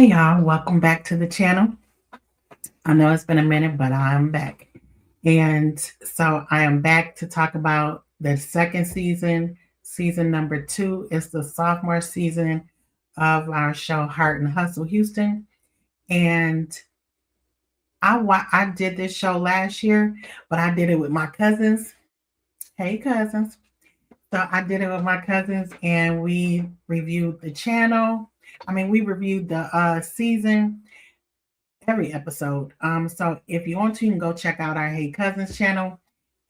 Hey y'all, welcome back to the channel. I know it's been a minute, but I'm back. And so I am back to talk about the second season. Season number 2 is the sophomore season of our show Heart and Hustle Houston. And I did this show last year, but I did it with my cousins. Hey cousins. So I did it with my cousins and we reviewed the channel. We reviewed the season every episode. So if you want to, you can go check out our Hey Cousins channel,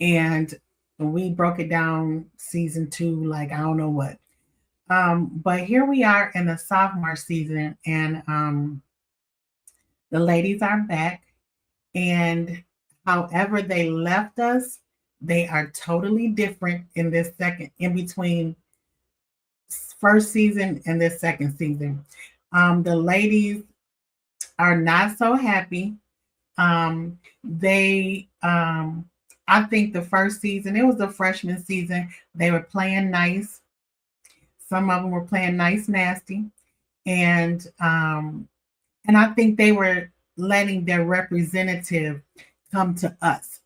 and we broke it down season 2, like I don't know what. But here we are in the sophomore season, and the ladies are back. And however they left us, they are totally different in this second, in between first season and this second season. The ladies are not so happy. They I think the first season, it was the freshman season, they were playing nice. Some of them were playing nice nasty. And I think they were letting their representative come to us.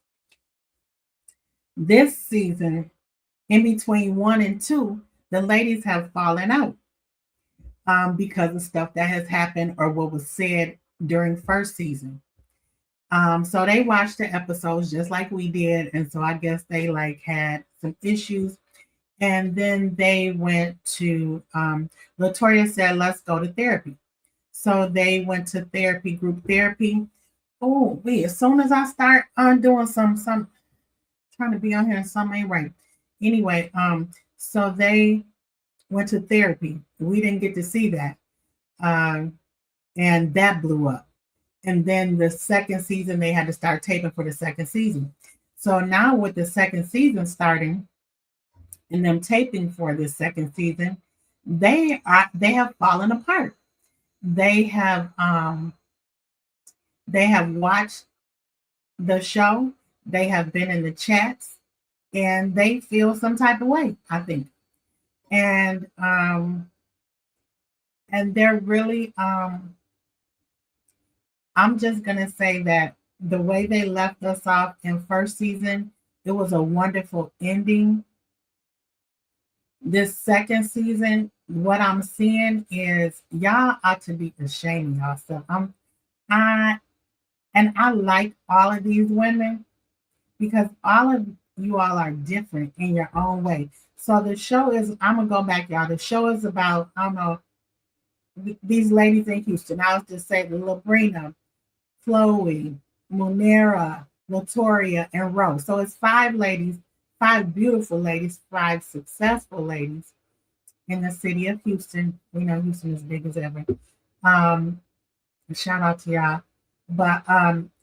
This season, in between 1 and 2, the ladies have fallen out because of stuff that has happened or what was said during first season. So they watched the episodes just like we did, and so I guess they like had some issues, and then they went to Latoya said, "Let's go to therapy." So they went to therapy, group therapy. Oh wait! As soon as I start doing some trying to be on here and some ain't right. Anyway, so they went to therapy. We didn't get to see that, and that blew up. And then the second season, they had to start taping for the second season. So now with the second season starting and them taping for the second season, they have fallen apart. They have watched the show, they have been in the chats, and they feel some type of way, I think. And they're really I'm just going to say that the way they left us off in first season, it was a wonderful ending. This second season, what I'm seeing is y'all ought to be ashamed of yourself. I I like all of these women because all of you all are different in your own way. So the show is, I'm gonna go back, y'all. The show is about, I don't know, these ladies in Houston. I'll just say the Labrina, Chloe, Munera, Latoria, and Rose. So it's 5 ladies, 5 beautiful ladies, 5 successful ladies in the city of Houston. We know Houston is big as ever. Shout out to y'all. But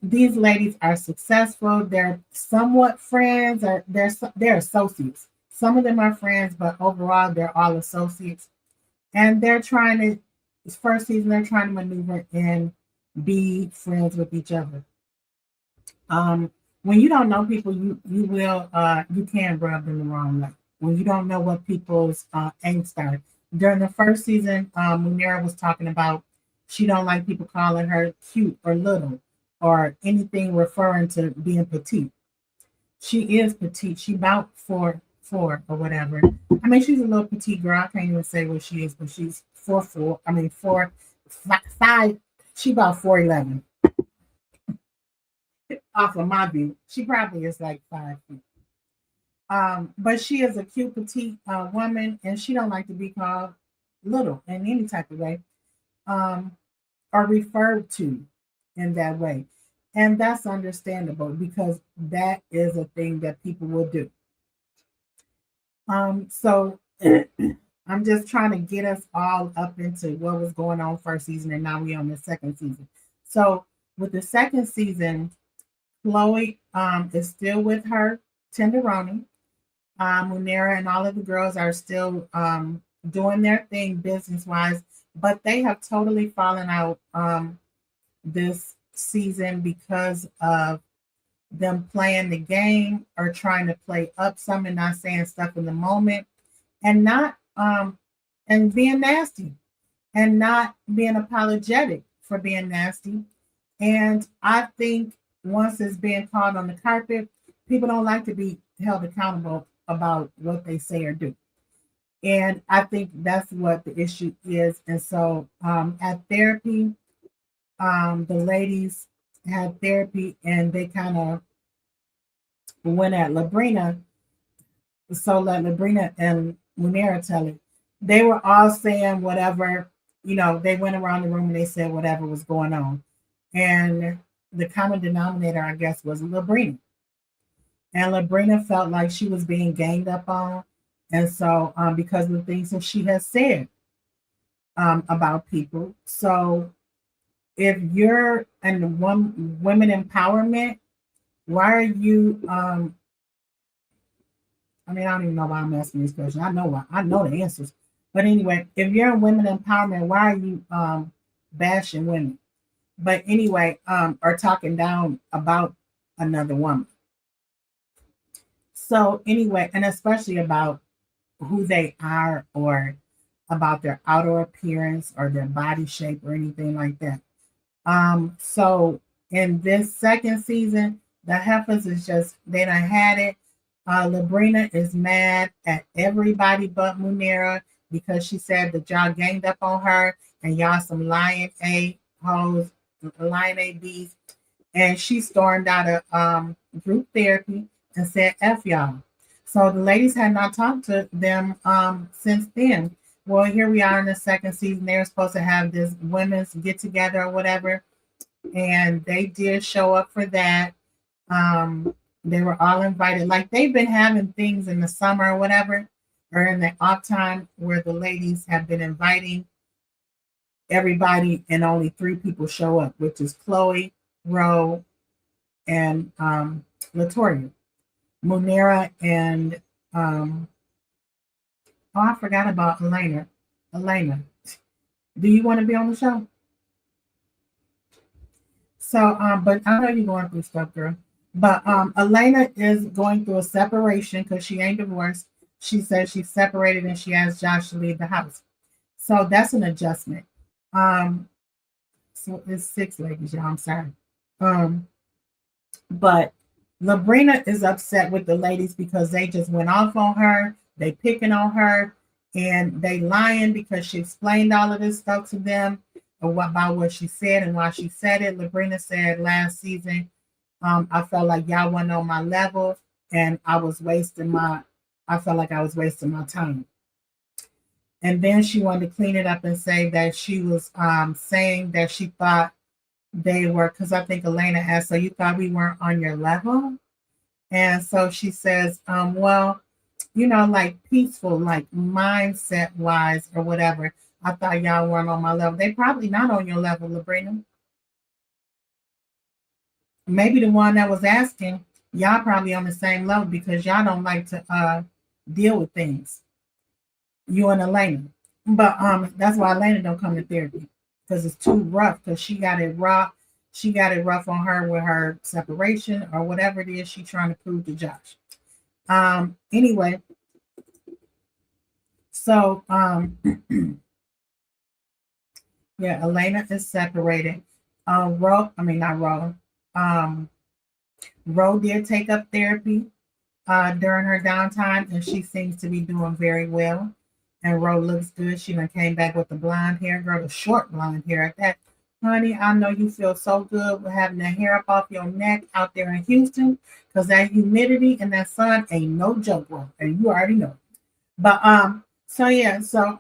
these ladies are successful. They're somewhat friends, or they're associates. Some of them are friends, but overall they're all associates. And they're trying to, this first season, they're trying to maneuver and be friends with each other. When you don't know people, you can rub them the wrong way. When you don't know what people's angst are. During the first season, Munera was talking about she don't like people calling her cute or little or anything referring to being petite. She is petite. She about four or whatever. She's a little petite girl. I can't even say what she is, but she's 4'4". 4'5". She about 4'11". Off of my view, she probably is like 5 feet. But she is a cute petite woman, and she don't like to be called little in any type of way, or referred to in that way. And that's understandable because that is a thing that people will do. So I'm just trying to get us all up into what was going on first season, and now we're on the second season. So with the second season, Chloe is still with her tenderoni. Munera and all of the girls are still doing their thing business wise, but they have totally fallen out this season because of them playing the game or trying to play up some and not saying stuff in the moment, and not and being nasty. and not being apologetic for being nasty. And I think once it's being called on the carpet, people don't like to be held accountable about what they say or do. And I think that's what the issue is. And so at therapy, the ladies had therapy and they kind of went at Labrina. So let Labrina and Munera tell it. They were all saying whatever, they went around the room and they said whatever was going on. And the common denominator, I guess, was Labrina. And Labrina felt like she was being ganged up on. And so, because of the things that she has said about people. So, if you're in women empowerment, why are you? I mean, I don't even know why I'm asking this question. I know why. I know the answers. But anyway, if you're in women empowerment, why are you bashing women? But anyway, or talking down about another woman. So anyway, and especially about who they are or about their outer appearance or their body shape or anything like that. So in this second season, the heifers is just they done had it. Labrina is mad at everybody but Munera because she said that y'all ganged up on her and y'all some lion A hoes, lion A B's, and she stormed out of group therapy and said F y'all. So the ladies had not talked to them since then. Well, here we are in the second season. They were supposed to have this women's get together or whatever, and they did show up for that. They were all invited. Like they've been having things in the summer or whatever, or in the off time where the ladies have been inviting everybody and only three people show up, which is Chloe, Ro, and Latoya. Munera and oh, I forgot about Elena. Elena, do you want to be on the show? So, but I know you're going through stuff, girl. But Elena is going through a separation because she ain't divorced. She says she's separated and she asked Josh to leave the house. So that's an adjustment. Um, so it's six ladies, y'all. I'm sorry. Um, but Labrina is upset with the ladies because they just went off on her. They picking on her and they lying because she explained all of this stuff to them about what she said and why she said it. Labrina said last season, I felt like y'all weren't on my level and I felt like I was wasting my time. And then she wanted to clean it up and say that she was saying that she thought they were, because I think Elena asked, so you thought we weren't on your level? And so she says, well, like peaceful, like mindset wise or whatever. I thought y'all weren't on my level. They probably not on your level, Labrina. Maybe the one that was asking, y'all probably on the same level because y'all don't like to deal with things. You and Elena. But that's why Elena don't come to therapy because it's too rough because she got it rough. She got it rough on her with her separation or whatever it is she's trying to prove to Josh. Anyway, so yeah, Elena is separated. I mean not Ro. Ro did take up therapy during her downtime, and she seems to be doing very well. And Ro looks good. She done came back with the blonde hair, girl, the short blonde hair at that. Honey, I know you feel so good with having the hair up off your neck out there in Houston, because that humidity and that sun ain't no joke, bro. And you already know. But so yeah, so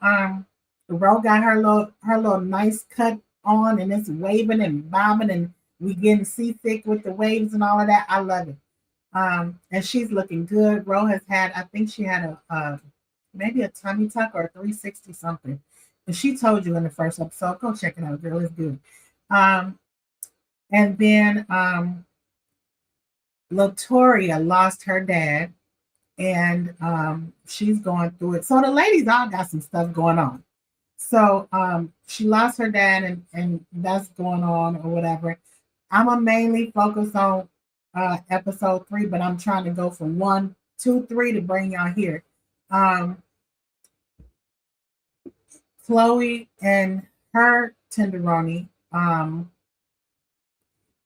Ro got her little nice cut on, and it's waving and bobbing, and we getting seasick with the waves and all of that. I love it. And she's looking good. Ro has had, I think she had a maybe a tummy tuck or a 360 something. And she told you in the first episode, go check it out, girl. It's good. Um, and then Latoria lost her dad, and she's going through it. So the ladies all got some stuff going on. So she lost her dad, and that's going on or whatever. I'm gonna mainly focus on episode 3, but I'm trying to go from 1, 2, 3 to bring y'all here. Um, Chloe and her tenderoni,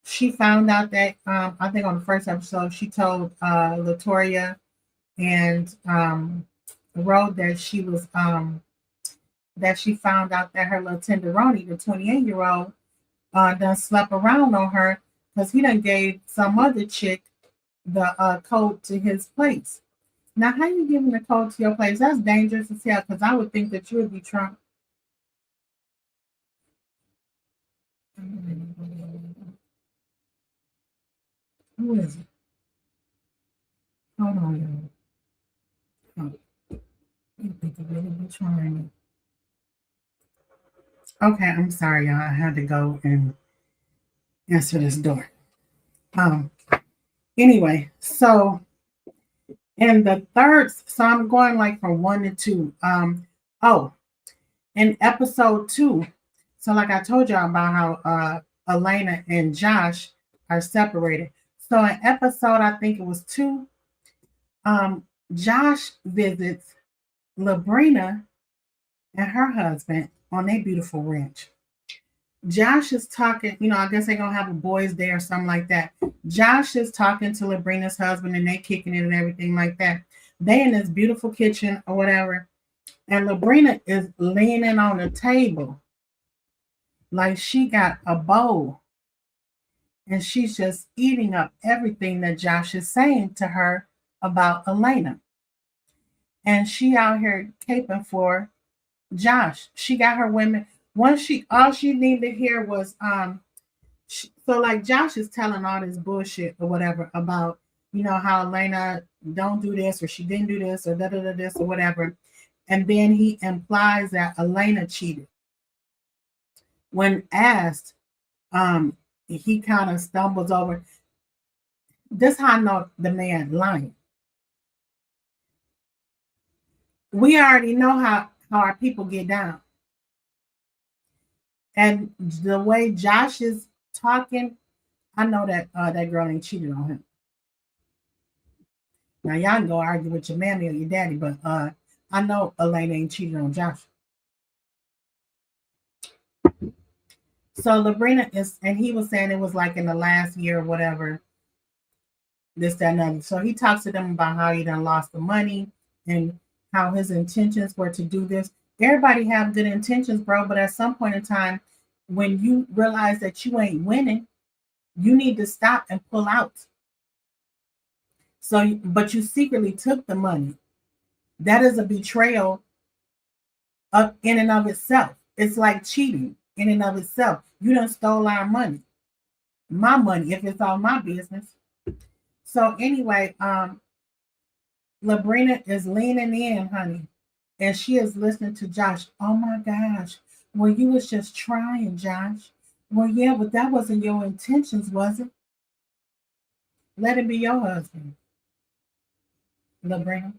she found out that I think on the first episode she told Latoya and wrote that she was that she found out that her little tenderoni, the 28-year-old, done slept around on her because he done gave some other chick the code to his place. Now, how you giving the code to your place? That's dangerous as hell because I would think that you would be trying. Who is it? Hold on, y'all. Oh, you think you really be trying? Okay, I'm sorry, y'all. I had to go and answer this door. Um. Anyway, so in the third, so I'm going like from 1 to 2. Oh, in episode 2. So like I told y'all about how Elena and Josh are separated. So in episode, I think it was 2, Josh visits Labrina and her husband on their beautiful ranch. Josh is talking, I guess they're gonna have a boys' day or something like that. Josh is talking to Labrina's husband and they kicking it and everything like that. They in this beautiful kitchen or whatever, and Labrina is leaning on the table like she got a bowl and she's just eating up everything that Josh is saying to her about Elena. And she out here caping for Josh. She got her women. All she needed to hear was so like Josh is telling all this bullshit or whatever about how Elena don't do this or she didn't do this or da da da this or whatever, and then he implies that Elena cheated. When asked, he kind of stumbles over. This how I know the man lying. We already know how our people get down, and the way Josh is talking, I know that that girl ain't cheated on him. Now y'all can go argue with your mammy or your daddy, but I know Elena ain't cheated on Josh. So Labrina is, and he was saying it was like in the last year or whatever, this, that, and other. So he talks to them about how he done lost the money and how his intentions were to do this. Everybody have good intentions, bro, but at some point in time, when you realize that you ain't winning, you need to stop and pull out. So, but you secretly took the money. That is a betrayal in and of itself. It's like cheating in and of itself. You done stole our money, my money, if it's all my business. So anyway, Labrina is leaning in, honey, and she is listening to Josh. Oh my gosh. Well, you was just trying, Josh. Well, yeah, but that wasn't your intentions, was it? Let it be your husband, Labrina.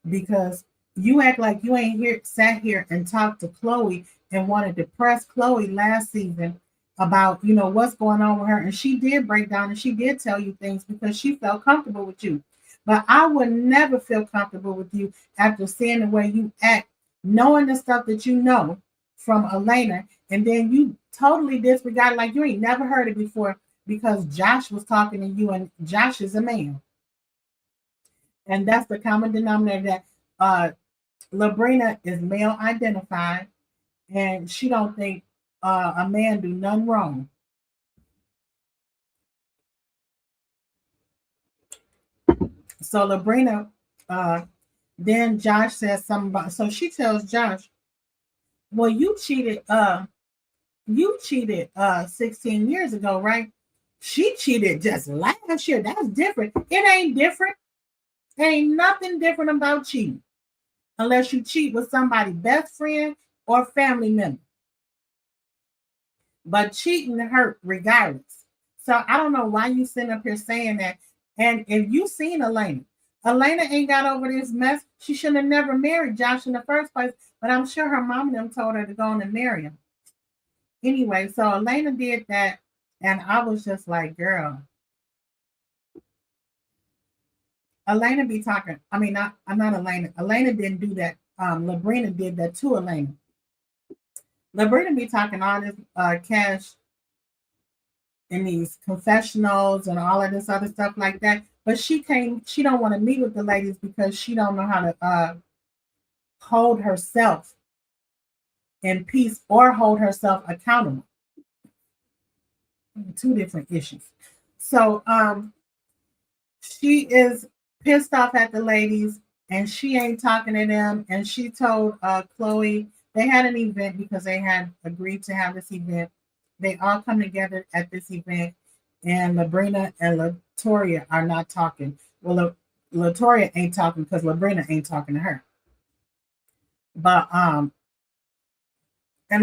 Because you act like you ain't sat here and talked to Chloe and wanted to press Chloe last season about what's going on with her, and she did break down and she did tell you things because she felt comfortable with you. But I would never feel comfortable with you after seeing the way you act, knowing the stuff that you know from Elena, and then you totally disregard like you ain't never heard it before because Josh was talking to you, and Josh is a man. And that's the common denominator that Labrina is male identified, and she don't think a man do nothing wrong. So Labrina, then Josh says something about. So she tells Josh, "Well, you cheated. You cheated 16 years ago, right? She cheated just last year. That's different. It ain't different. Ain't nothing different about cheating." Unless you cheat with somebody's best friend or family member. But cheating hurt regardless. So I don't know why you sitting up here saying that. And if you seen Elena ain't got over this mess. She should have never married Josh in the first place. But I'm sure her mom and them told her to go on and marry him. Anyway, so Elena did that. And I was just like, girl, Elena be talking. I mean, I'm not Elena. Elena didn't do that Labrina did that to Elena. Labrina be talking all this cash in these confessionals and all of this other stuff like that. But she don't want to meet with the ladies because she don't know how to hold herself in peace or hold herself accountable. Two different issues. So she is pissed off at the ladies and she ain't talking to them. And she told Chloe they had an event because they had agreed to have this event. They all come together at this event, and Labrina and Latoria are not talking. Well, Latoria ain't talking because Labrina ain't talking to her. But and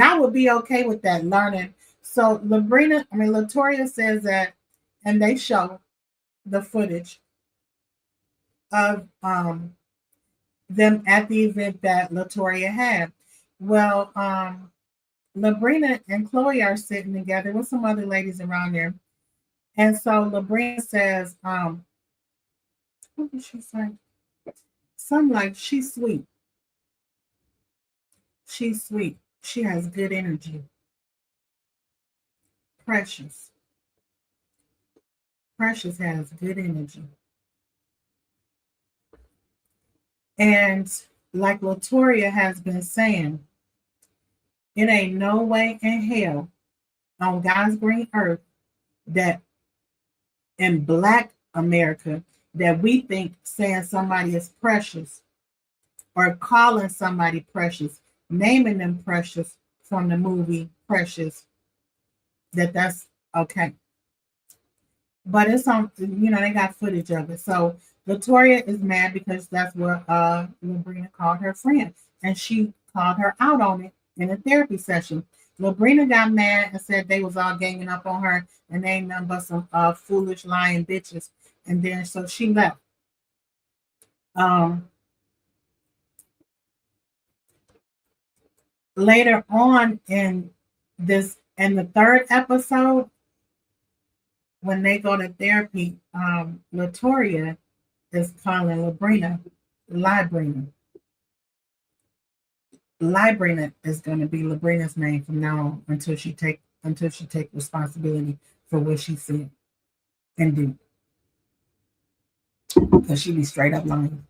I would be okay with that learning. So Latoria says that, and they show the footage of them at the event that Latoria had. Well, Labrina and Chloe are sitting together with some other ladies around there. And so Labrina says, what did she say? Something like, she's sweet. She's sweet. She has good energy. Precious. Precious has good energy. And like Latoria has been saying, it ain't no way in hell on God's green earth that in Black America that we think saying somebody is precious or calling somebody precious, naming them precious from the movie Precious, that's okay. But it's on, they got footage of it. So Latoria is mad because that's what Labrina called her friend. And she called her out on it in a therapy session. Labrina got mad and said they was all ganging up on her and they ain't nothing but some foolish lying bitches. And then so she left. Later on in the third episode, when they go to therapy, Latoria is calling Labrina Librina. Librina is going to be Labrina's name from now on until she take responsibility for what she said and do, because she be straight up lying.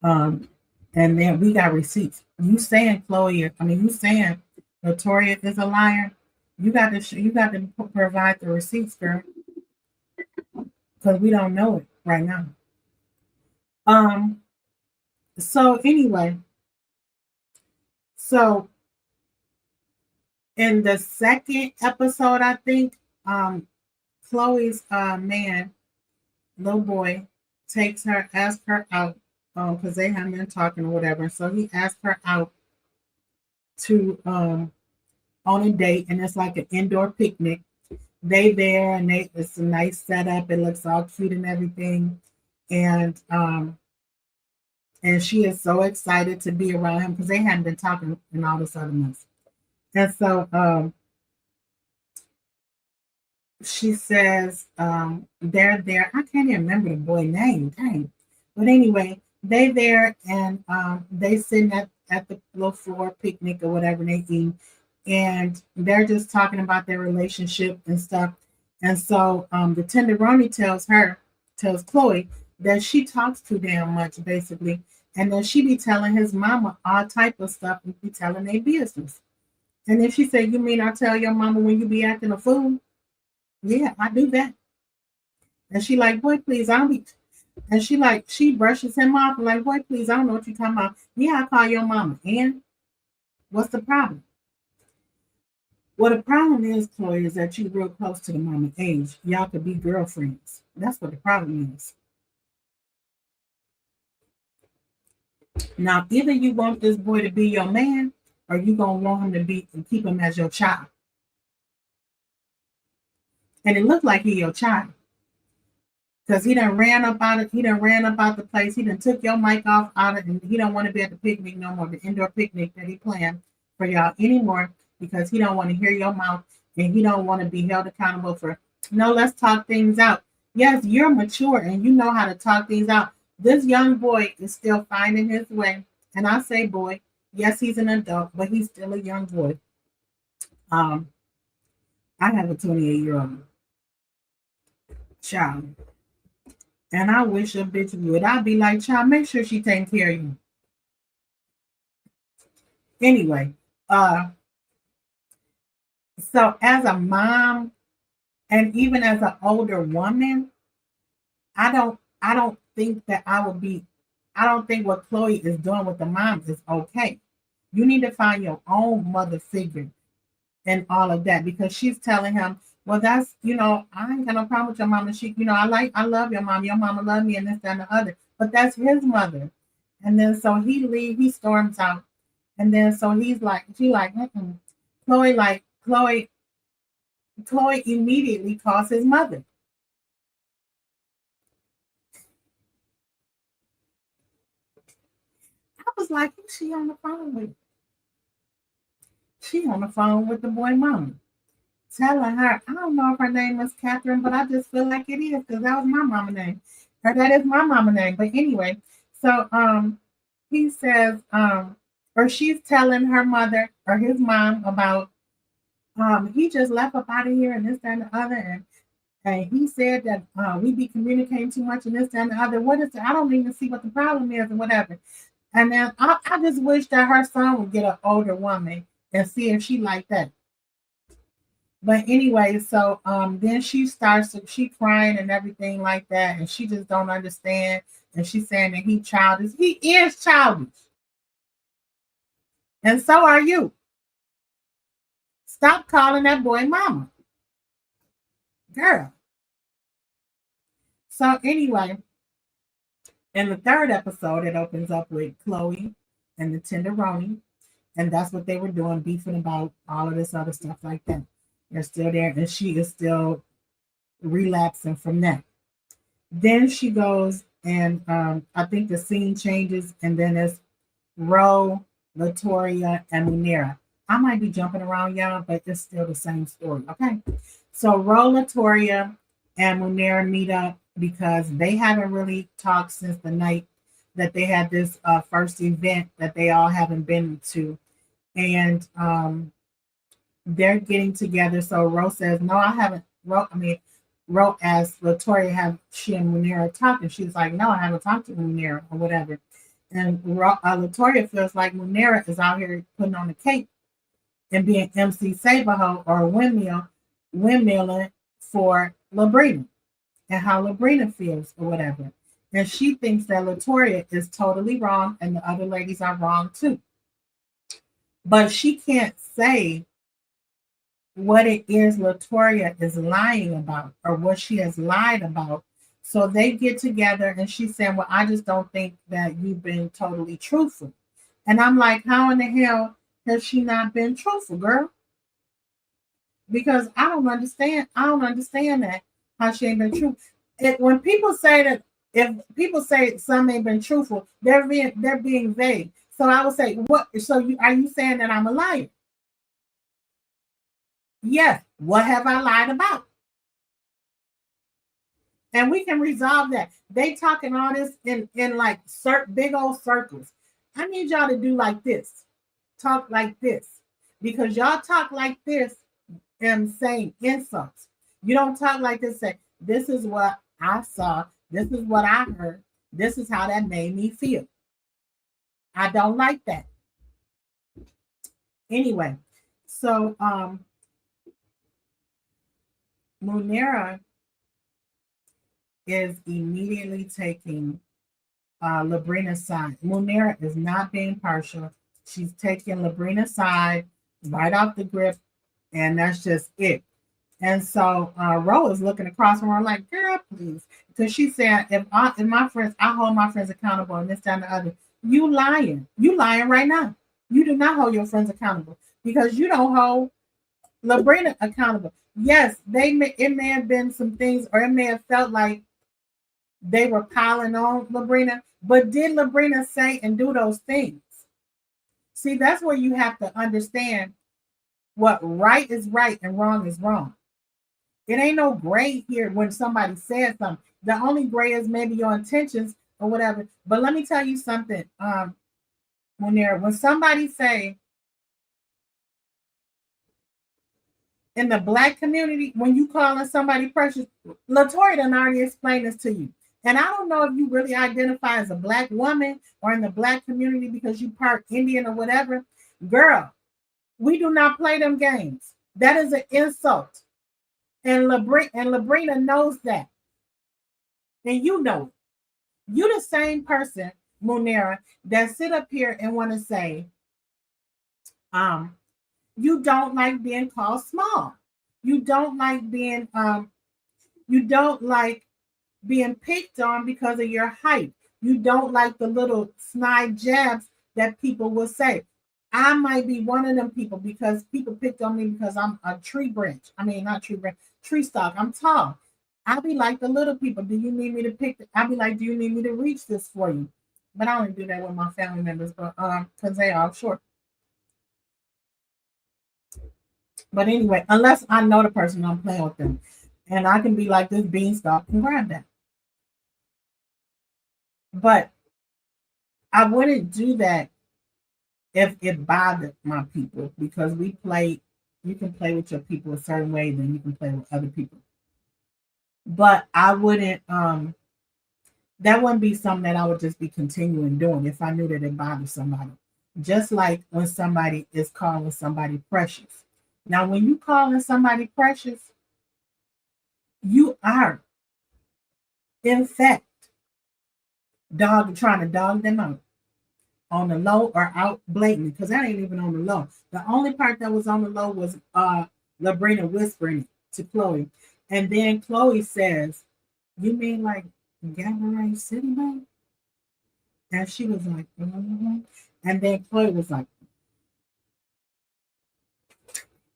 And then we got receipts. You saying you saying Latoria is a liar? You got to provide the receipts, girl, because we don't know it right now. So anyway, so in the second episode, I think Chloe's man, little boy, asks her out because they haven't been talking or whatever. So he asked her out to on a date, and it's like an indoor picnic. They there, and it's a nice setup. It looks all cute and everything, and she is so excited to be around him because they hadn't been talking in all this other months. And so she says they're there. I can't even remember the boy name. Dang. But anyway, they there and they sitting at the little floor picnic or whatever they eat. And they're just talking about their relationship and stuff. And so the tenderoni tells Chloe that she talks too damn much, basically. And then she be telling his mama all type of stuff and be telling their business. And then she said, you mean I tell your mama when you be acting a fool? Yeah, I do that. And she like, boy, please, I don't be. And she brushes him off and like, boy, please, I don't know what you're talking about. Yeah, I call your mama. And what's the problem? Well, the problem is, Chloe, is that you're real close to the mama age. Y'all could be girlfriends. That's what the problem is. Now, either you want this boy to be your man, or you gonna want him to keep him as your child. And it looked like he your child. Because he done ran up out the place. He done took your mic off out of, and he don't want to be at the picnic no more, the indoor picnic that he planned for y'all anymore, because he don't want to hear your mouth and he don't want to be held accountable for, no, let's talk things out. Yes, you're mature and you know how to talk things out. This young boy is still finding his way And I say boy, yes, he's an adult, but he's still a young boy. Um, I have a 28-year-old child, and I wish a bitch would. I'd be like, child, make sure she taking care of you. Anyway, uh, so as a mom, and even as an older woman, I don't think that I would be. I don't think what Chloe is doing with the mom is okay. You need to find your own mother figure and all of that, because she's telling him, well, that's, I ain't got no problem with your mama. She, I love your mom. Your mama love me and this, that, and the other. But that's his mother. And then so he storms out. And then so she like, mm-mm. Chloe immediately calls his mother. I was like, who's she on the phone with? She on the phone with the boy mama, telling her, I don't know if her name was Catherine, but I just feel like it is because that was my mama name. Or that is my mama name. But anyway, so he says, or she's telling her mother or his mom about he just left up out of here and this, that, and the other. And he said that we be communicating too much and this, that, and the other. What is it? I don't even see what the problem is or whatever. And then I just wish that her son would get an older woman and see if she like that. But anyway, so then she crying and everything like that, and she just don't understand. And she's saying that he childish. He is childish, and so are you. Stop calling that boy mama, girl. So anyway, in the third episode, it opens up with Chloe and the Tenderoni, and that's what they were doing, beefing about all of this other stuff like that. They're still there, and she is still relapsing from that. Then she goes and I think the scene changes, and then it's Ro, Latoria, and Munira. I might be jumping around, y'all, but it's still the same story. Okay. So Ro, Latoria, and Munira meet up because they haven't really talked since the night that they had this first event that they all haven't been to. And they're getting together. So Rose says, "No, I haven't." Wrote as Latoya, have she and Munira talked, and she's like, "No, I haven't talked to Munira or whatever." And Latoya feels like Munira is out here putting on the cake and being MC Saberho or windmilling for Labrina and how Labrina feels or whatever. And she thinks that Latoya is totally wrong and the other ladies are wrong too. But she can't say what it is Latoya is lying about or what she has lied about. So they get together and she's saying, well, I just don't think that you've been totally truthful. And I'm like, how in the hell has she not been truthful, girl? Because I don't understand. I don't understand that, how she ain't been true. When people say that, if people say some ain't been truthful, they're being vague. So I would say, what? So are you saying that I'm a liar? Yes. What have I lied about? And we can resolve that. They talking all this in like big old circles. I need y'all to do like this. Talk like this. Because y'all talk like this and saying insults. You don't talk like this, say, this is what I saw, this is what I heard, this is how that made me feel. I don't like that. Anyway, so Munira is immediately taking Labrina's side. Munira is not being partial. She's taking Labrina's side right off the grip, and that's just it. And so Ro is looking across from her like, girl, please. Because she said, if my friends, I hold my friends accountable and this, that, and the other. You lying. You lying right now. You do not hold your friends accountable because you don't hold Labrina accountable. Yes, it may have been some things, or it may have felt like they were piling on Labrina, but did Labrina say and do those things? See, that's where you have to understand what right is right and wrong is wrong. It ain't no gray here when somebody says something. The only gray is maybe your intentions or whatever. But let me tell you something. when somebody say in the black community, when you calling somebody precious, Latoya done already explained this to you. And I don't know if you really identify as a black woman or in the black community because you part Indian or whatever. Girl, we do not play them games. That is an insult. And Labrina knows that. And you know it. You the same person, Munera, that sit up here and want to say, um, you don't like being called small. You don't like you don't like being picked on because of your height. You don't like the little snide jabs that people will say. I might be one of them people because people picked on me because I'm a tree branch. I mean, not tree branch, tree stalk. I'm tall. I'll be like the little people. Do you need me to pick? I'll be like, do you need me to reach this for you? But I only do that with my family members, but because they are short. But anyway, unless I know the person I'm playing with them, and I can be like this beanstalk and grab that. But I wouldn't do that if it bothered my people because we play. You can play with your people a certain way, then you can play with other people. But I wouldn't. That wouldn't be something that I would just be continuing doing if I knew that it bothered somebody. Just like when somebody is calling somebody precious. Now, when you calling somebody precious, you are, in fact, trying to dog them out on the low or out blatantly, because that ain't even on the low. The only part that was on the low was Labrina whispering it to Chloe. And then Chloe says, you mean like Gabrielle City, man? And she was like, mm-hmm. And then Chloe was like,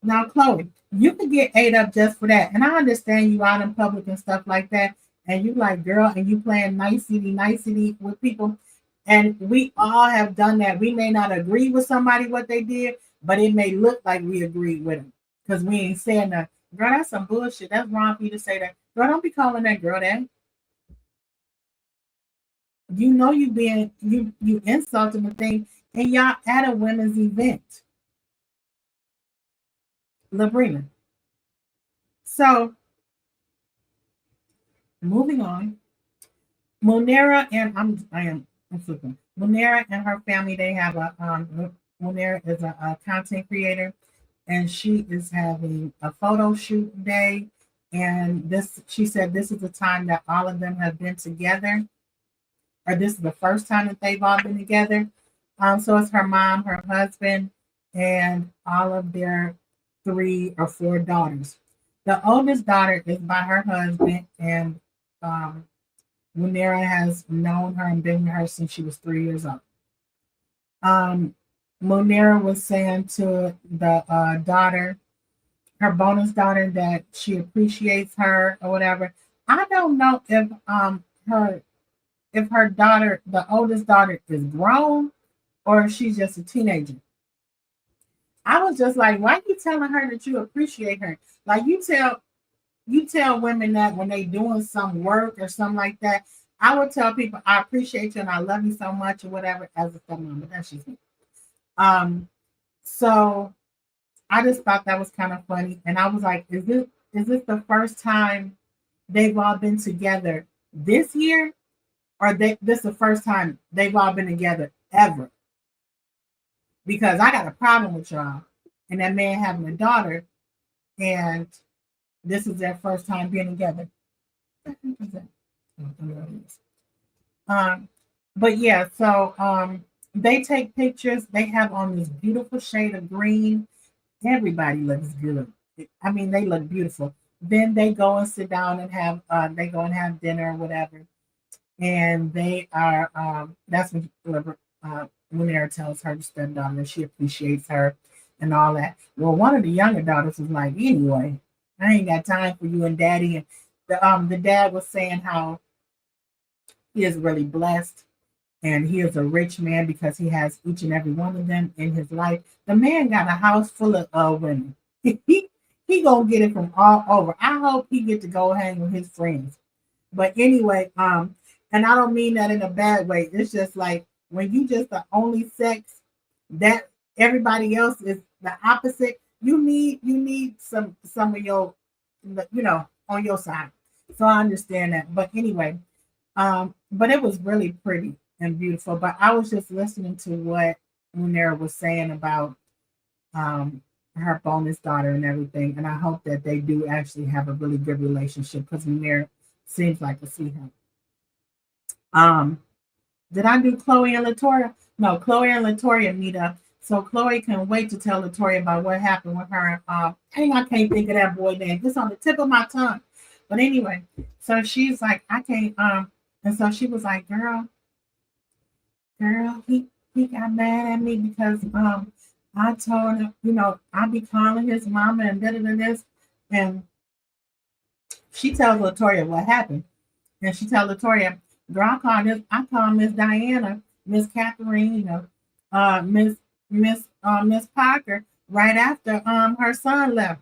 now, Chloe, you could get ate up just for that. And I understand you out in public and stuff like that. And you like, girl, and you playing nicety with people. And we all have done that. We may not agree with somebody what they did, but it may look like we agreed with them. Because we ain't saying that. Girl, that's some bullshit. That's wrong for you to say that. Girl, don't be calling that girl that. You know you insulting the thing, and y'all at a women's event. Labrina. So moving on. Monera and I'm flipping. Monera and her family, they have a Monera is a content creator and she is having a photo shoot day. And this she said this is the time that all of them have been together, or this is the first time that they've all been together. So it's her mom, her husband, and all of their 3 or 4 daughters. The oldest daughter is by her husband, and Munera has known her and been with her since she was 3 years old. Munera was saying to the daughter, her bonus daughter, that she appreciates her or whatever. I don't know if her daughter, the oldest daughter, is grown or if she's just a teenager. I was just like, why are you telling her that you appreciate her? Like you tell women that when they doing some work or something like that. I would tell people I appreciate you and I love you so much or whatever as a stepmom, but that's just me. So I just thought that was kind of funny. And I was like, is this the first time they've all been together this year? Or this the first time they've all been together ever? Because I got a problem with y'all and that man having a daughter, and this is their first time being together. But yeah, so they take pictures. They have on this beautiful shade of green. Everybody looks good. I mean, they look beautiful. Then they go and sit down and have dinner or whatever. And they are that's when Munera tells her stepdaughter that she appreciates her and all that. Well, one of the younger daughters was like, anyway, I ain't got time for you and daddy. And the dad was saying how he is really blessed and he is a rich man because he has each and every one of them in his life. The man got a house full of women. he gonna get it from all over. I hope he get to go hang with his friends. But anyway, and I don't mean that in a bad way. It's just like when you just the only sex that everybody else is the opposite. You need some of your, on your side. So I understand that. But anyway, but it was really pretty and beautiful. But I was just listening to what Munera was saying about um her bonus daughter and everything, and I hope that they do actually have a really good relationship because Munera seems like a sweetheart. Um, did I do Chloe and Latoya? No, Chloe and Latoya meet up. So Chloe can wait to tell Latoya about what happened with her. Dang, I can't think of that boy name. It's on the tip of my tongue. But anyway, so she's like, I can't. And so she was like, girl, he got mad at me because I told him, I be calling his mama and this, and she tells Latoya what happened. And she tells Latoya, girl, I call Miss Diana, Miss Catherine, Miss Parker right after her son left.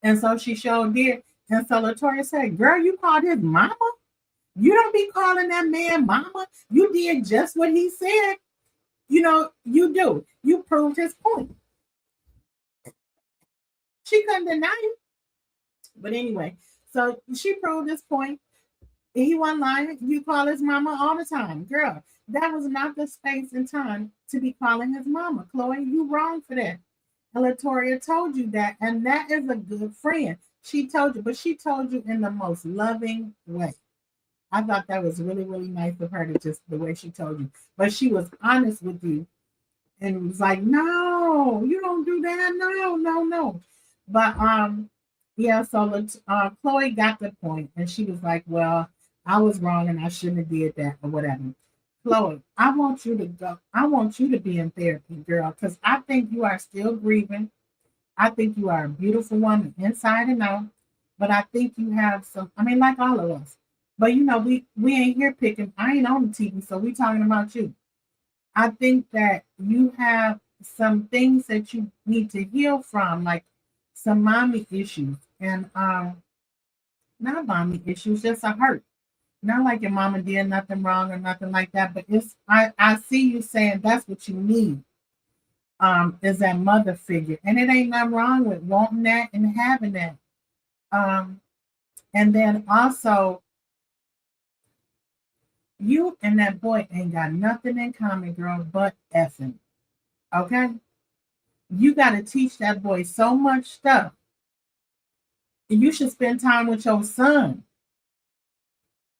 And so she showed did. And so Latoya said, girl, you called his mama? You don't be calling that man mama. You did just what he said. You do. You proved his point. She couldn't deny it. But anyway, so she proved his point. He wasn't lying. You call his mama all the time. Girl, that was not the space and time to be calling his mama. Chloe, you wrong for that. And Latoya told you that, and that is a good friend. She told you, but she told you in the most loving way. I thought that was really, really nice of her to just the way she told you. But she was honest with you and was like, no, you don't do that. No, no, no. But yeah, so Chloe got the point, and she was like, well, I was wrong and I shouldn't have did that or whatever. Chloe, I want you to go. I want you to be in therapy, girl, because I think you are still grieving. I think you are a beautiful woman inside and out. But I think you have some, I mean, like all of us. But we ain't here picking, I ain't on the TV, so we talking about you. I think that you have some things that you need to heal from, like some mommy issues. And not mommy issues, just a hurt. Not like your mama did nothing wrong or nothing like that, but I see you saying that's what you need. Is that mother figure. And it ain't nothing wrong with wanting that and having that. Um, and then also you and that boy ain't got nothing in common, girl, but effing. Okay? You gotta teach that boy so much stuff. And you should spend time with your son.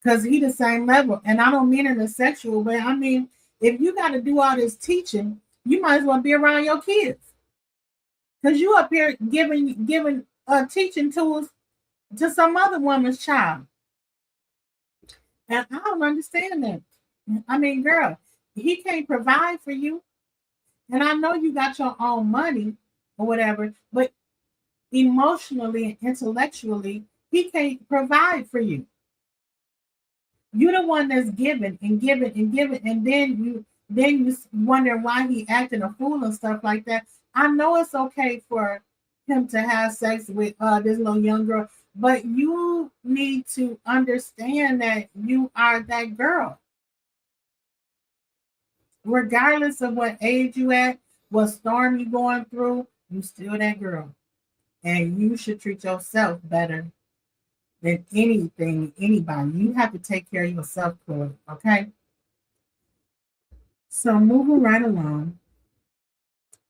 Because he the same level. And I don't mean in a sexual way. I mean, if you got to do all this teaching, you might as well be around your kids. Because you up here giving teaching tools to some other woman's child. And I don't understand that. I mean, girl, he can't provide for you. And I know you got your own money or whatever, but emotionally and intellectually, he can't provide for you. You're the one that's giving and giving and giving, and then you wonder why he acting a fool and stuff like that. I know it's okay for him to have sex with this little young girl, but you need to understand that you are that girl, regardless of what age you at, what storm you going through. You still that girl, and you should treat yourself better than anything, anybody. You have to take care of yourself, Chloe. Okay. So moving right along,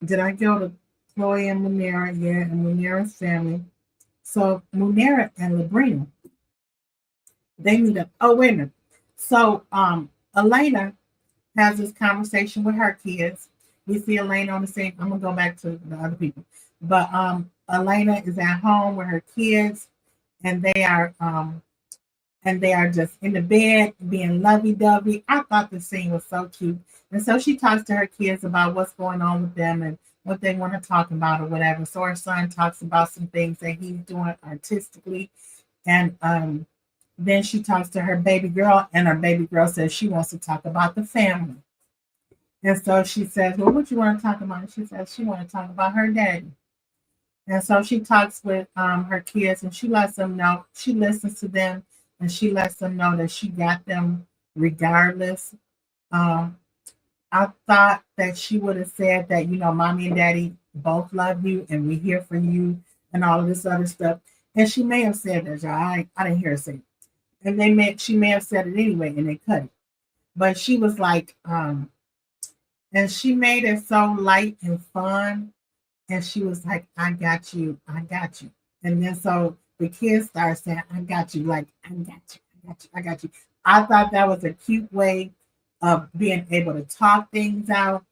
did I go to Chloe and Munera? Yeah, and Munera's family. So Munera and Labrina, they meet up. Oh, wait a minute. So Elena has this conversation with her kids. We see Elena on the scene. I'm gonna go back to the other people. But Elena is at home with her kids, and they are just in the bed being lovey-dovey. I thought the scene was so cute. And so she talks to her kids about what's going on with them and what they want to talk about or whatever. So her son talks about some things that he's doing artistically. And then she talks to her baby girl, and her baby girl says she wants to talk about the family. And so she says, well, what you want to talk about? And she says she want to talk about her daddy. And so she talks with her kids, and she lets them know, she listens to them, and she lets them know that she got them regardless. Um, I thought that she would have said that, mommy and daddy both love you and we're here for you and all of this other stuff. And she may have said that, y'all. I didn't hear her say it. And she may have said it anyway and they cut it. But she was like, and she made it so light and fun. And she was like, I got you, I got you. And then so the kids started saying, I got you, like, I got you, I got you, I got you. I thought that was a cute way of being able to talk things out,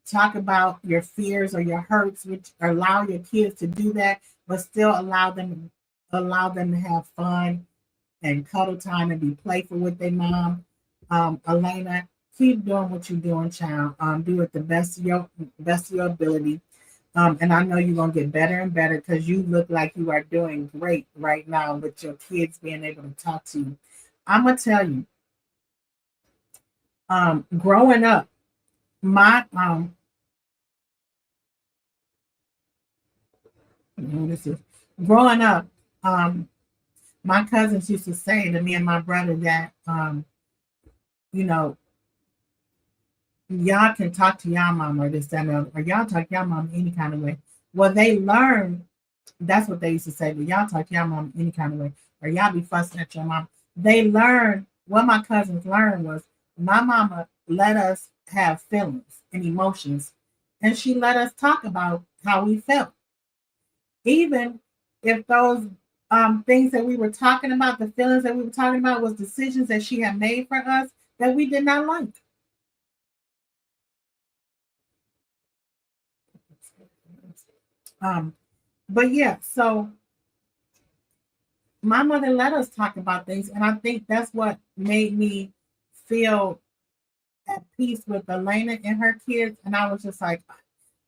talk about your fears or your hurts, which allow your kids to do that, but still allow them to have fun and cuddle time and be playful with their mom. Elena, keep doing what you're doing, child. Do it the best of your ability. And I know you're gonna get better and better because you look like you are doing great right now with your kids being able to talk to you. I'm gonna tell you, growing up, my this is growing up, um, my cousins used to say to me and my brother that you know, y'all can talk to y'all mom or this, that, and the other, or y'all talk to y'all mom any kind of way. Well, they learned that's what they used to say, but y'all talk to y'all mom any kind of way, or y'all be fussing at your mom. They learned what my cousins learned was my mama let us have feelings and emotions, and she let us talk about how we felt. Even if those things that we were talking about, the feelings that we were talking about, was decisions that she had made for us that we did not like. Um, but yeah, so my mother let us talk about things, and I think that's what made me feel at peace with Elena and her kids. And I was just like,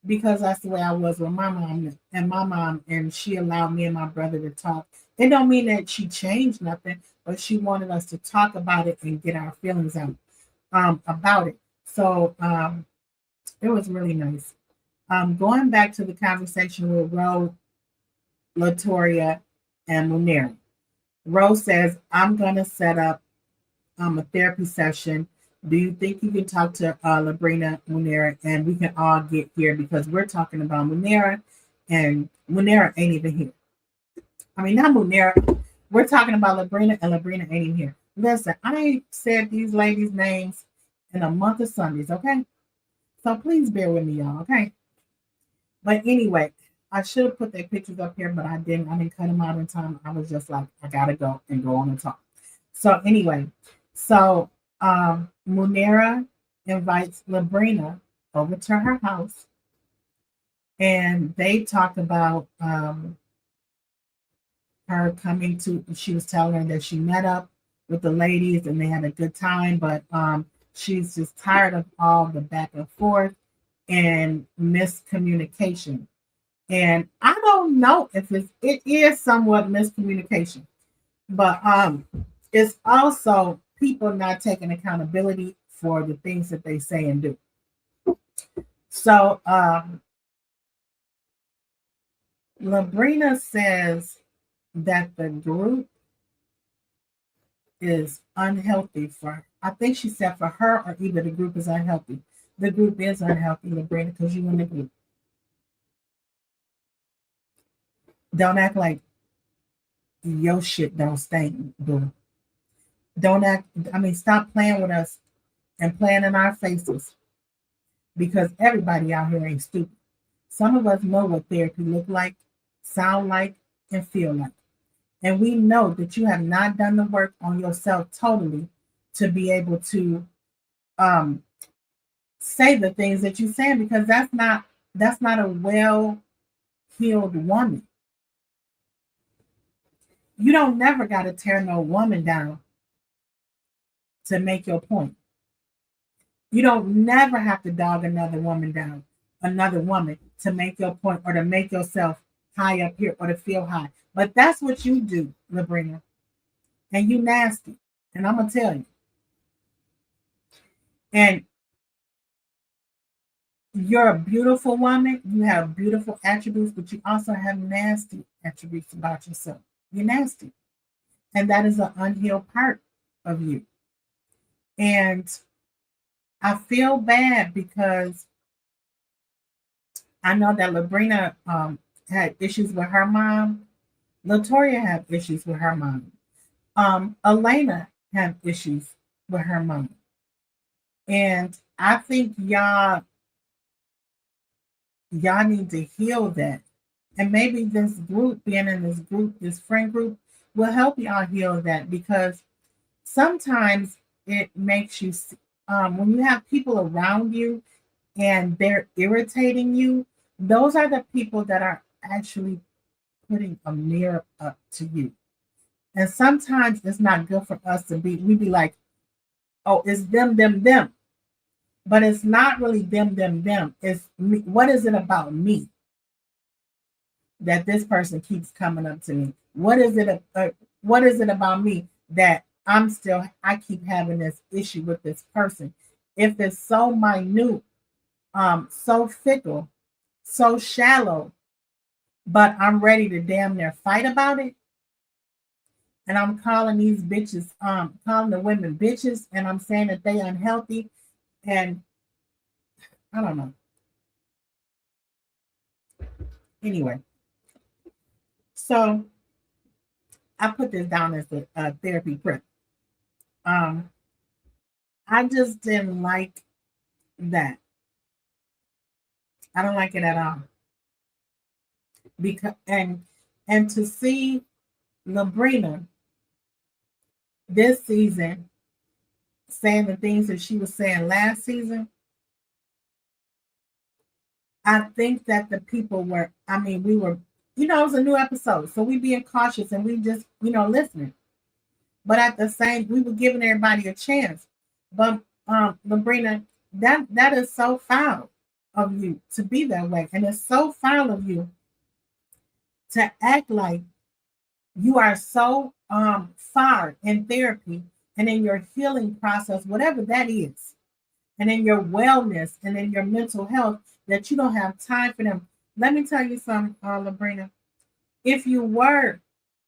because that's the way I was with my mom, and she allowed me and my brother to talk. It don't mean that she changed nothing, but she wanted us to talk about it and get our feelings out about it. So it was really nice. Going back to the conversation with Ro, Latoria, and Munera. Rose says, I'm going to set up a therapy session. Do you think you can talk to Labrina Munera and we can all get here because we're talking about Munera and Munera ain't even here. I mean, not Munera. We're talking about Labrina and Labrina ain't even here. Listen, I ain't said these ladies' names in a month of Sundays, okay? So please bear with me, y'all, okay? But anyway, I should have put their pictures up here, but I didn't. I didn't cut them out in time. I was just like, I gotta go and go on and talk. So anyway, so Munera invites Labrina over to her house, and they talk about her coming to. She was telling her that she met up with the ladies and they had a good time, but she's just tired of all the back and forth and miscommunication. And I don't know if it is somewhat miscommunication, but it's also people not taking accountability for the things that they say and do. So Labrina says that the group is unhealthy for, I think she said for her, or either the group is unhealthy. The group is unhealthy, Labrina, because you in the group. Don't act like your shit don't stink, boo. Don't act, I mean, stop playing with us and playing in our faces because everybody out here ain't stupid. Some of us know what therapy look like, sound like, and feel like. And we know that you have not done the work on yourself totally to be able to um, say the things that you're saying because that's not a well healed woman. You don't never got to tear no woman down to make your point. You don't never have to dog another woman down, another woman to make your point or to make yourself high up here or to feel high. But that's what you do, Labrina. And you nasty. And I'm gonna tell you. And you're a beautiful woman. You have beautiful attributes, but you also have nasty attributes about yourself. You're nasty. And that is an unhealed part of you. And I feel bad because I know that Labrina had issues with her mom. Latoya had issues with her mom. Elena had issues with her mom. And I think y'all need to heal that. And maybe this group, being in this group, this friend group, will help y'all heal that because sometimes it makes you, when you have people around you and they're irritating you, those are the people that are actually putting a mirror up to you. And sometimes it's not good for us to we be like, oh, it's them, them, them. But it's not really them, them, them. It's me. What is it about me that this person keeps coming up to me? What is it about me that I keep having this issue with this person? If it's so minute, so fickle, so shallow, but I'm ready to damn near fight about it. And I'm calling these bitches, calling the women bitches, and I'm saying that they unhealthy. And I don't know. Anyway, so I put this down as a therapy prep. Um, I just didn't like that. I don't like it at all. Because and to see Labrina this season saying the things that she was saying last season, I think that the people were, I mean, we were, it was a new episode. So we being cautious and we just, listening. But at the same, we were giving everybody a chance. But Labrina, that is so foul of you to be that way. And it's so foul of you to act like you are so far in therapy and in your healing process, whatever that is, and in your wellness and in your mental health, that you don't have time for them. Let me tell you something, Labrina. If you were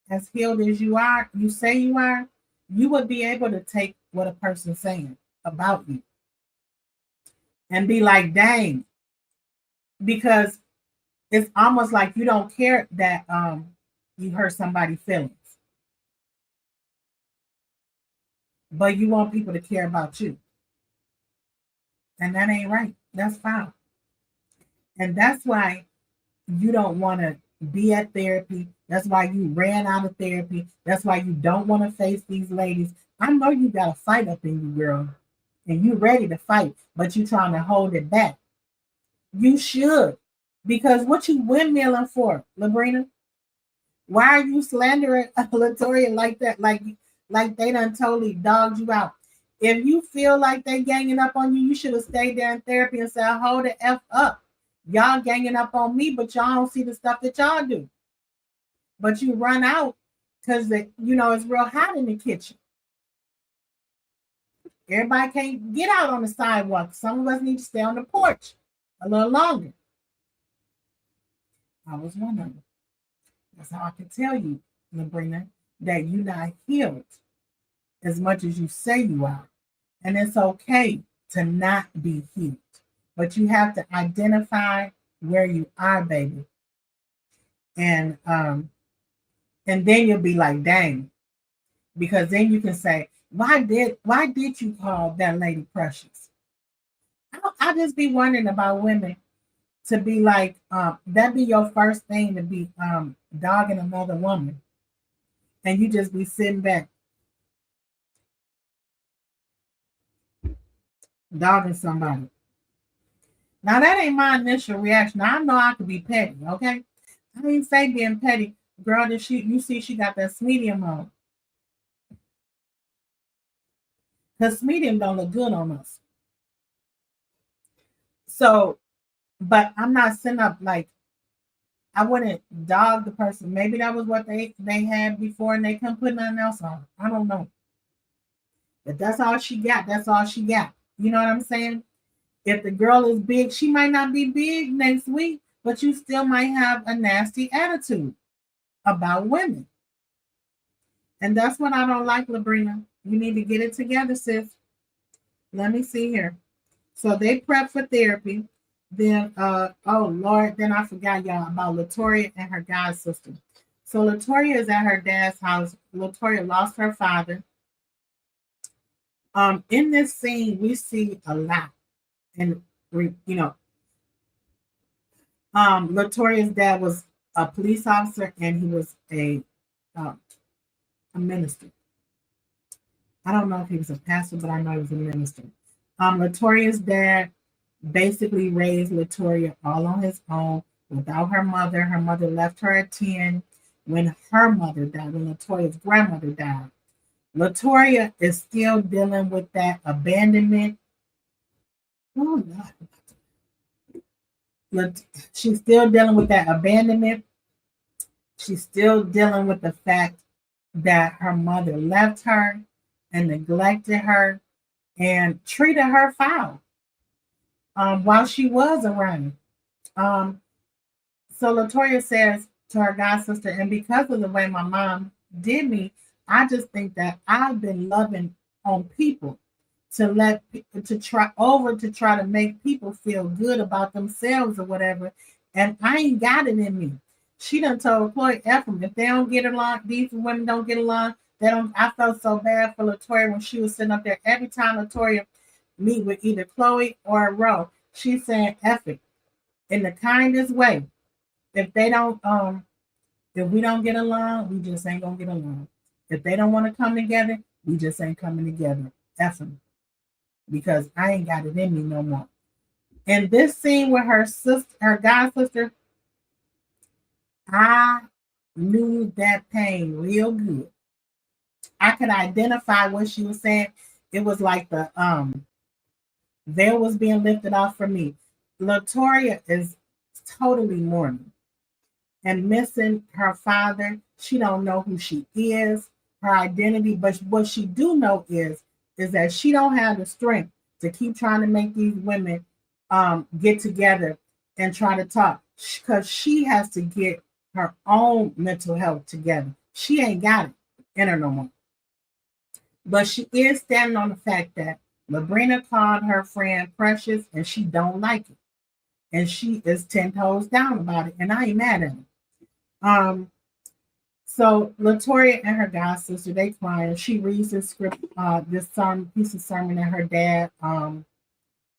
as healed as you say you are, you would be able to take what a person's saying about you and be like, dang, because it's almost like you don't care that you hurt somebody's feelings, but you want people to care about you. And that ain't right. That's foul. And that's why you don't want to be at therapy. That's why you ran out of therapy. That's why you don't want to face these ladies. I know you got a fight up in you, girl, and you ready to fight, but you trying to hold it back. You should, because what you windmilling for, Labrina? Why are you slandering Latoya like that? Like they done totally dogged you out. If you feel like they ganging up on you, you should have stayed there in therapy and said, hold the F up. Y'all ganging up on me, but y'all don't see the stuff that y'all do. But you run out because it's real hot in the kitchen. Everybody can't get out on the sidewalk. Some of us need to stay on the porch a little longer. I was one of them. That's how I can tell you, Labrina, that you're not healed as much as you say you are. And it's okay to not be healed. But you have to identify where you are, baby. And then you'll be like, dang. Because then you can say, why did you call that lady precious? I just be wondering about women to be like, that be your first thing to be dogging another woman. And you just be sitting back dogging somebody. Now that ain't my initial reaction. I know I could be petty, okay? I didn't say being petty. Girl, that you see she got that medium on. Because medium don't look good on us. So, but I'm not sitting up like I wouldn't dog the person. Maybe that was what they had before and they couldn't put nothing else on. I don't know. But that's all she got. That's all she got. You know what I'm saying? If the girl is big, she might not be big next week, but you still might have a nasty attitude about women. And that's what I don't like, Labrina. You need to get it together, sis. Let me see here. So they prep for therapy. Then, oh Lord, then I forgot y'all about Latoya and her god sister. So Latoya is at her dad's house. Latoya lost her father. In this scene, we see a lot, and Latoya's dad was a police officer, and he was uh, a minister. I don't know if he was a pastor, but I know he was a minister. Latoya's dad basically raised Latoya all on his own without her mother. Her mother left her at 10 when her mother died, when Latoya's grandmother died. Latoya is still dealing with that abandonment. Oh, God. She's still dealing with that abandonment. She's still dealing with the fact that her mother left her and neglected her and treated her foul while she was around. Um, so Latoya says to her god sister, and because of the way my mom did me, I just think that I've been loving on people to try to make people feel good about themselves or whatever, and I ain't got it in me. She done told Chloe Ephraim, if they don't get along, these women don't get along. They don't. I felt so bad for Latoya when she was sitting up there. Every time Latoya meet with either Chloe or Ro, she's saying F it in the kindest way. If they don't, if we don't get along, we just ain't gonna get along. If they don't want to come together, we just ain't coming together. F them, because I ain't got it in me no more. And this scene with her sister, her god sister, I knew that pain real good. I could identify what she was saying. It was like the veil was being lifted off for me. Latoya is totally mourning and missing her father. She don't know who she is, her identity, but what she do know is that she don't have the strength to keep trying to make these women get together and try to talk, because she has to get her own mental health together. She ain't got it in her no more. But she is standing on the fact that Labrina called her friend Precious and she don't like it. And she is 10 toes down about it. And I ain't mad at her. So Latoya and her god sister, they crying. She reads this script, this piece of sermon that her dad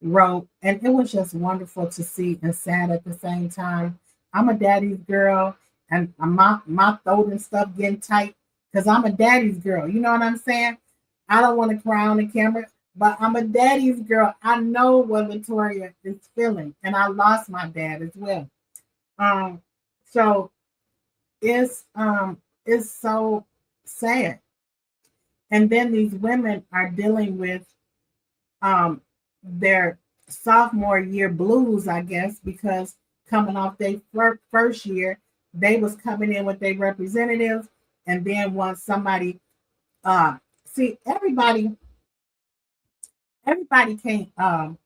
wrote, and it was just wonderful to see and sad at the same time. I'm a daddy's girl, and my throat and stuff getting tight because I'm a daddy's girl. You know what I'm saying? I don't want to cry on the camera, but I'm a daddy's girl. I know what Latoya is feeling, and I lost my dad as well. So it's so sad. And then these women are dealing with their sophomore year blues, I guess, because coming off their first year, they was coming in with their representatives, and then once somebody see everybody can't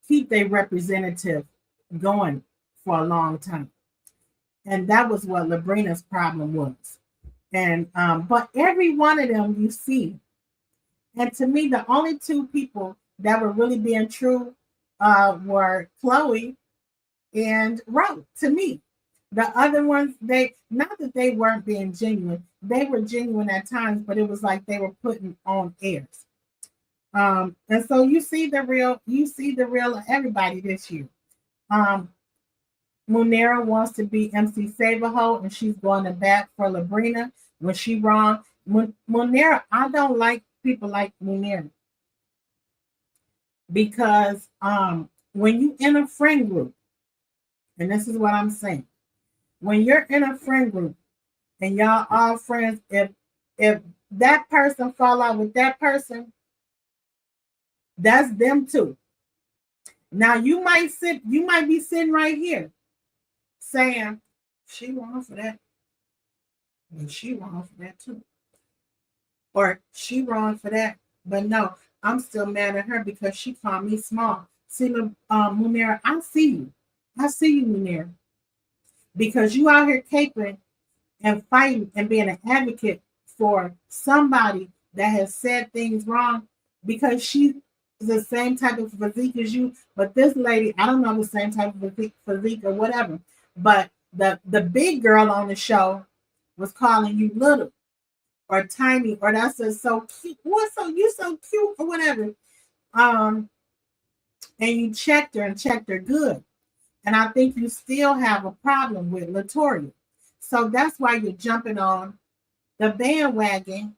keep their representative going for a long time. And that was what Labrina's problem was. And but every one of them you see, and to me, the only two people that were really being true were Chloe and Ro. To me, the other ones, they not that they weren't being genuine, they were genuine at times, but it was like they were putting on airs. And so you see the real of everybody this year. Munera wants to be MC Saberho, and she's going to bat for Labrina when she wrong. Munera, I don't like people like Munera because when you in a friend group, and this is what I'm saying, when you're in a friend group and y'all all friends, if that person fall out with that person, that's them too. Now you might be sitting right here saying, she wrong for that. And she wrong for that too. Or she wrong for that. But no, I'm still mad at her because she called me small. See, Munera, I see you. I see you, Munera. Because you out here capering and fighting and being an advocate for somebody that has said things wrong because the same type of physique as you, but this lady, I don't know the same type of physique or whatever. But the big girl on the show was calling you little or tiny, or that's just so cute. What's so you so cute or whatever. Um, and you checked her good. And I think you still have a problem with Latoria. So that's why you're jumping on the bandwagon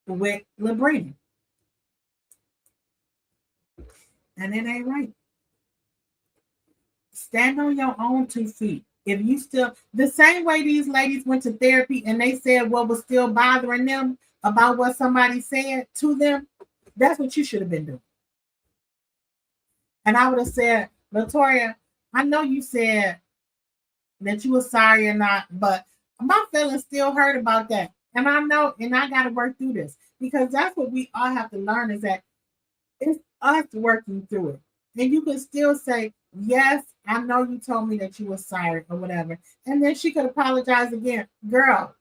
with Labrina. And it ain't right. Stand on your own 2 feet. If you still, the same way these ladies went to therapy and they said what was still bothering them about what somebody said to them, that's what you should have been doing. And I would have said, Latoria, I know you said that you were sorry or not, but my feelings still hurt about that. And I know, and I got to work through this because that's what we all have to learn is that it's us working through it. And you can still say, yes, I know you told me that you were sorry or whatever. And then she could apologize again. Girl,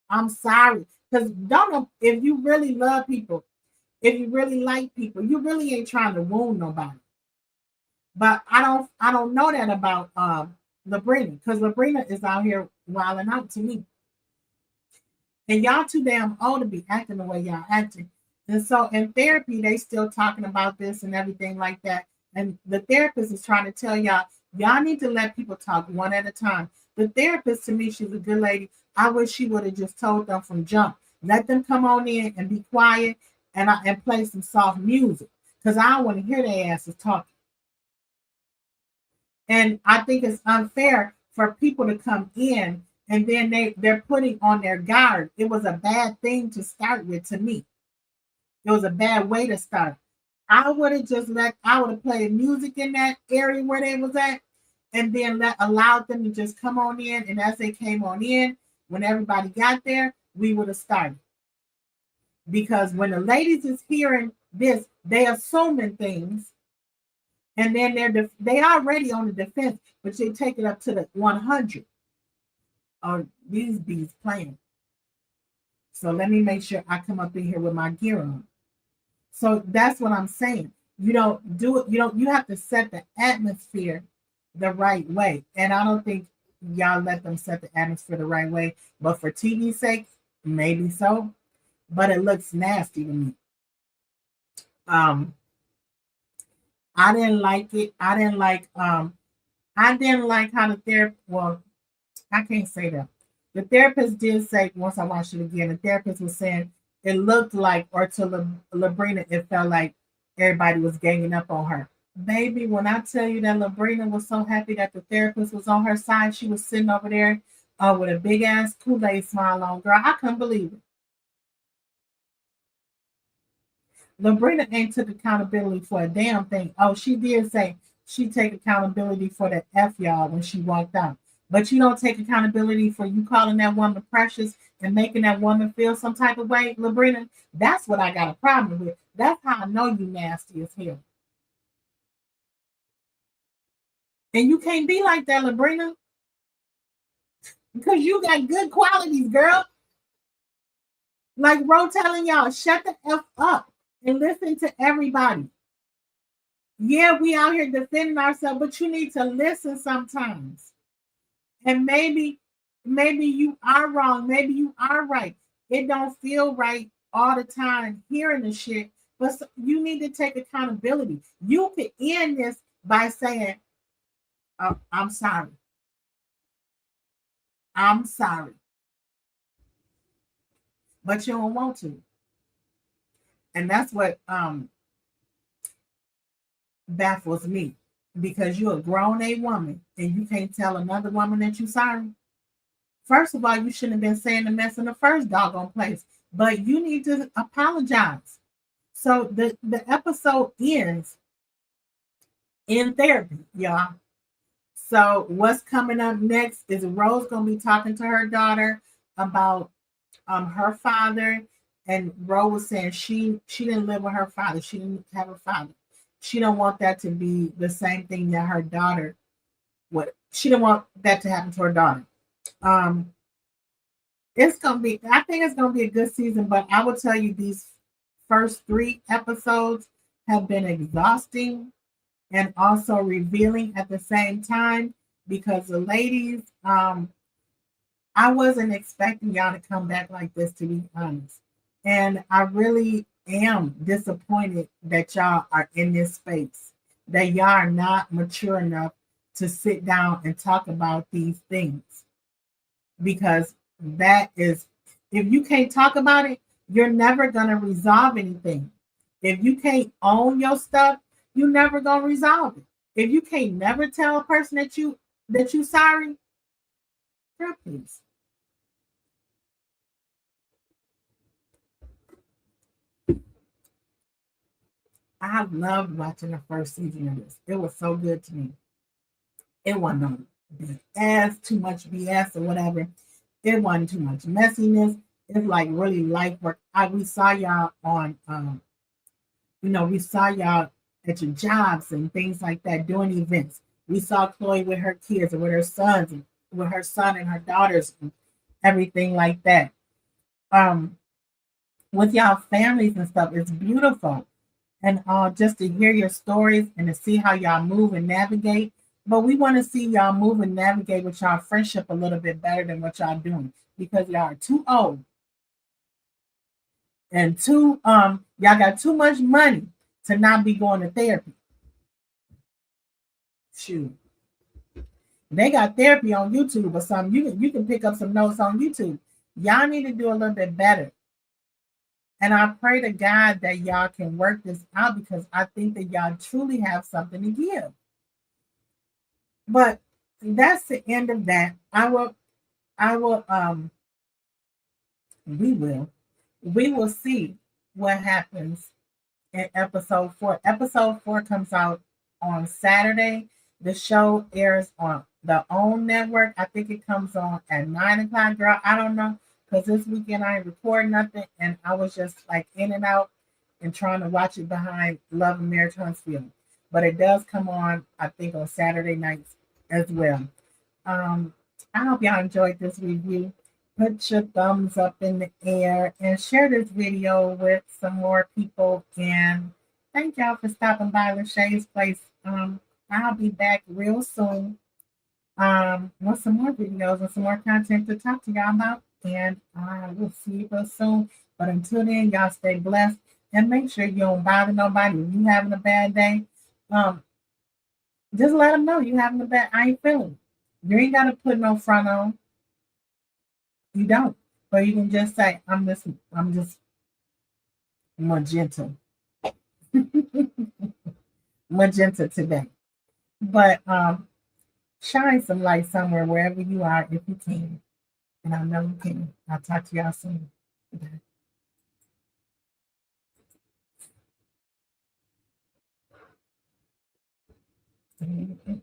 I'm sorry. Because don't know if you really love people, if you really like people, you really ain't trying to wound nobody. But I don't know that about Labrina, because Labrina is out here wilding out to me. And y'all too damn old to be acting the way y'all acting. And so in therapy, they still talking about this and everything like that. And the therapist is trying to tell y'all need to let people talk one at a time. The therapist, to me, she's a good lady. I wish she would have just told them from jump. Let them come on in and be quiet and play some soft music. Because I don't want to hear their asses talking. And I think it's unfair for people to come in and then they're putting on their guard. It was a bad thing to start with to me. It was a bad way to start. I would have I would have played music in that area where they was at and then allowed them to just come on in. And as they came on in, when everybody got there, we would have started. Because when the ladies is hearing this, they assuming things and then they already on the defense, but they take it up to the 100. Oh, these bees playing. So let me make sure I come up in here with my gear on. So that's what I'm saying. You don't do it. You have to set the atmosphere the right way. And I don't think y'all let them set the atmosphere the right way. But for TV's sake, maybe so. But it looks nasty to me. I didn't like it. I didn't like how the therapist, well, I can't say that. The therapist did say, once I watched it again, the therapist was saying it looked like, or to Labrina, it felt like everybody was ganging up on her. Baby, when I tell you that Labrina was so happy that the therapist was on her side, she was sitting over there with a big ass Kool-Aid smile on. Girl, I couldn't believe it. Labrina ain't took accountability for a damn thing. Oh, she did say she take accountability for the F y'all when she walked out. But you don't take accountability for you calling that woman precious and making that woman feel some type of way, Labrina. That's what I got a problem with. That's how I know you nasty as hell. And you can't be like that, Labrina, because you got good qualities, girl. Like Ro telling y'all, shut the F up and listen to everybody. Yeah, we out here defending ourselves, but you need to listen sometimes. And maybe you are wrong, maybe you are right. It don't feel right all the time hearing the shit, but you need to take accountability. You can end this by saying, oh, I'm sorry. I'm sorry. But you don't want to. And that's what baffles me. Because you're a grown A woman and you can't tell another woman that you're sorry. First of all, you shouldn't have been saying the mess in the first doggone place. But you need to apologize. So the episode ends in therapy, y'all. So what's coming up next is Rose gonna be talking to her daughter about her father, and Rose was saying she didn't live with her father. She didn't have a father. She don't want that to be the same thing that her daughter would. She didn't want that to happen to her daughter. It's gonna be. I think it's gonna be a good season, but I will tell you these first 3 episodes have been exhausting and also revealing at the same time because the ladies, I wasn't expecting y'all to come back like this, to be honest. And I really am disappointed that y'all are in this space, that y'all are not mature enough to sit down and talk about these things. Because that is, if you can't talk about it, you're never going to resolve anything. If you can't own your stuff, you're never going to resolve it. If you can't never tell a person that you sorry, girl, please. I loved watching the first season of this. It was so good to me. It wasn't no BS, too much BS or whatever. It wasn't too much messiness. It's like really life work. We saw y'all on, we saw y'all at your jobs and things like that doing events. We saw Chloe with her kids and with her sons, and with her son and her daughters, and everything like that. Um, with y'all families and stuff, it's beautiful. And just to hear your stories and to see how y'all move and navigate. But we want to see y'all move and navigate with y'all friendship a little bit better than what y'all doing because y'all are too old and y'all got too much money to not be going to therapy. Shoot, they got therapy on YouTube or something. You can pick up some notes on YouTube. Y'all need to do a little bit better. And I pray to God that y'all can work this out because I think that y'all truly have something to give. But that's the end of that. I will we will see what happens in episode 4. Episode 4 comes out on Saturday. The show airs on the OWN network. I think it comes on at 9 o'clock, girl. I don't know. Because this weekend I ain't recording nothing and I was just like in and out and trying to watch it behind Love and Marriage Huntsville. But it does come on, I think, on Saturday nights as well. Um, I hope y'all enjoyed this review. Put your thumbs up in the air and share this video with some more people. And thank y'all for stopping by LaShay's Place. I'll be back real soon with some more videos and some more content to talk to y'all about. And I will see you real soon. But until then, y'all stay blessed and make sure you don't bother nobody. If you having a bad day, just let them know you having a bad. I ain't feeling it. You ain't gotta put no front on. You don't. But you can just say, I'm just magenta. Magenta today. But shine some light somewhere wherever you are if you can. And I know you can. I'll talk to y'all soon. Bye.